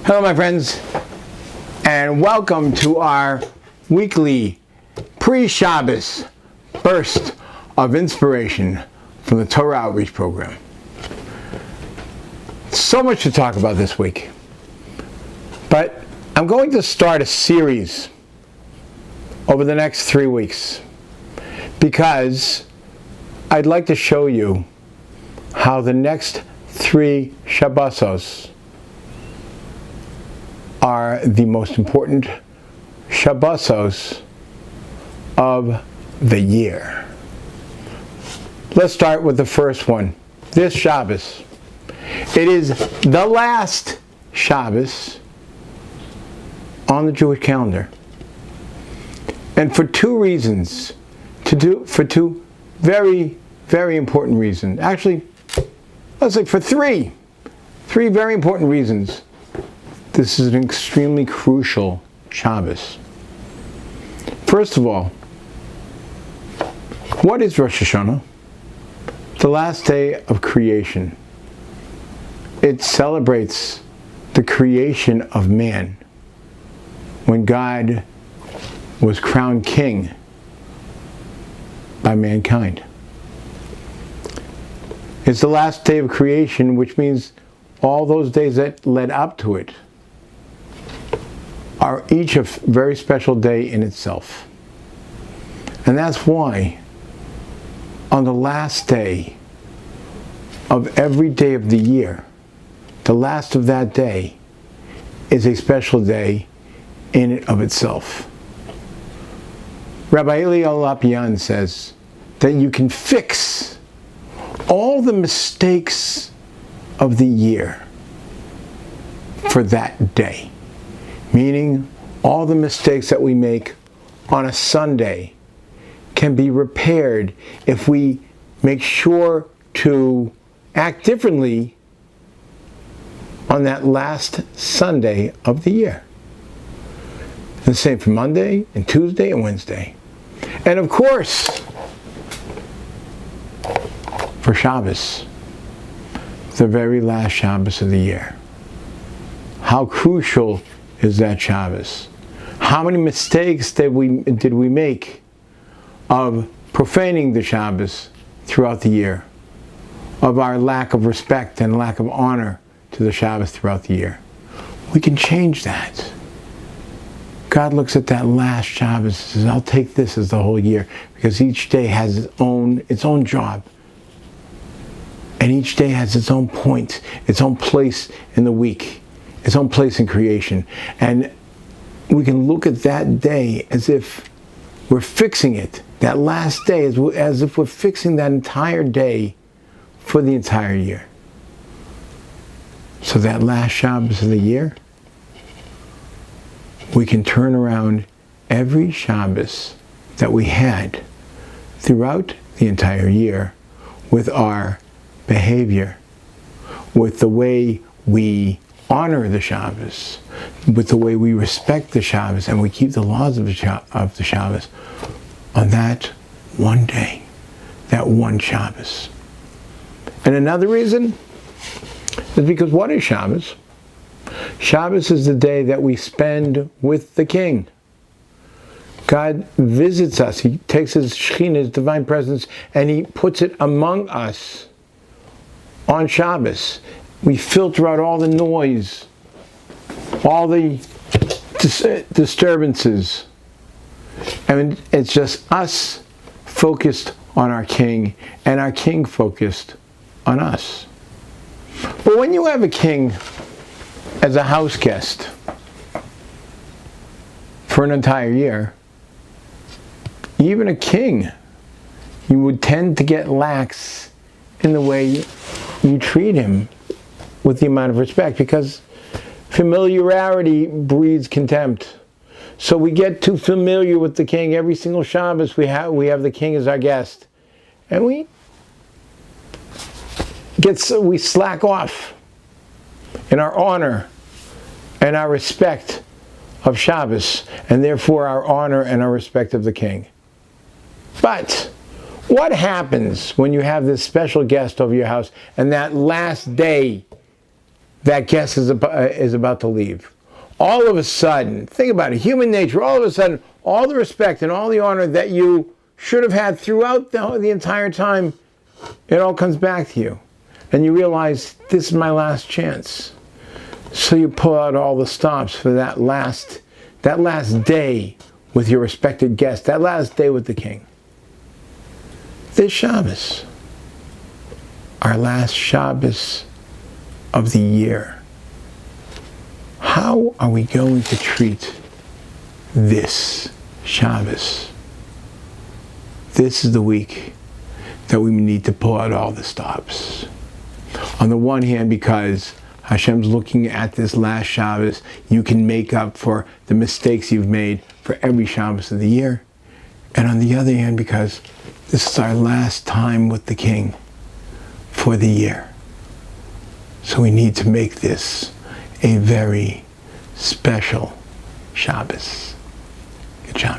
Hello, my friends, and welcome to our weekly pre-Shabbos burst of inspiration from the Torah Outreach Program. So much to talk about this week, but I'm going to start a series over the next 3 weeks because I'd like to show you how the next 3 Shabbosos are the most important Shabbosos of the year. Let's start with the first one, this Shabbos. It is the last Shabbos on the Jewish calendar. And for 2 reasons, for 2 very, very important reasons. Actually, let's say for 3 very important reasons. This is an extremely crucial Shabbos. First of all, what is Rosh Hashanah? The last day of creation. It celebrates the creation of man when God was crowned king by mankind. It's the last day of creation, which means all those days that led up to it are each a very special day in itself. And that's why on the last day of every day of the year, the last of that day is a special day in and of itself. Rabbi Yisroel Bodkins says that you can fix all the mistakes of the year for that day. Meaning, all the mistakes that we make on a Sunday can be repaired if we make sure to act differently on that last Sunday of the year. The same for Monday and Tuesday and Wednesday. And of course, for Shabbos, the very last Shabbos of the year. How crucial is that Shabbos? How many mistakes did we make of profaning the Shabbos throughout the year? Of our lack of respect and lack of honor to the Shabbos throughout the year? We can change that. God looks at that last Shabbos and says, I'll take this as the whole year, because each day has its own job. And each day has its own point, its own place in the week, its own place in creation. And we can look at that day as if we're fixing it. That last day as if we're fixing that entire day for the entire year. So that last Shabbos of the year, we can turn around every Shabbos that we had throughout the entire year with our behavior, with the way we honor the Shabbos, with the way we respect the Shabbos, and we keep the laws of the Shabbos on that one day, that one Shabbos. And another reason is because what is Shabbos? Shabbos is the day that we spend with the King. God visits us. He takes His Shekhinah, His divine presence, and He puts it among us on Shabbos. We filter out all the noise, all the disturbances. And it's just us focused on our King, and our King focused on us. But when you have a king as a house guest for an entire year, even a king, you would tend to get lax in the way you treat him with the amount of respect, because familiarity breeds contempt. So we get too familiar with the king. Every single Shabbos we have the king as our guest, and we slack off in our honor and our respect of Shabbos, and therefore our honor and our respect of the king. But what happens when you have this special guest over your house, and that last day that guest is about to leave. All of a sudden, think about it, human nature, all of a sudden, all the respect and all the honor that you should have had throughout the entire time, it all comes back to you. And you realize, this is my last chance. So you pull out all the stops for that last day with your respected guest, that last day with the king. This Shabbos, our last Shabbos of the year. How are we going to treat this Shabbos? This is the week that we need to pull out all the stops. On the one hand, because Hashem's looking at this last Shabbos, you can make up for the mistakes you've made for every Shabbos of the year. And on the other hand, because this is our last time with the King for the year. So we need to make this a very special Shabbos. Good job.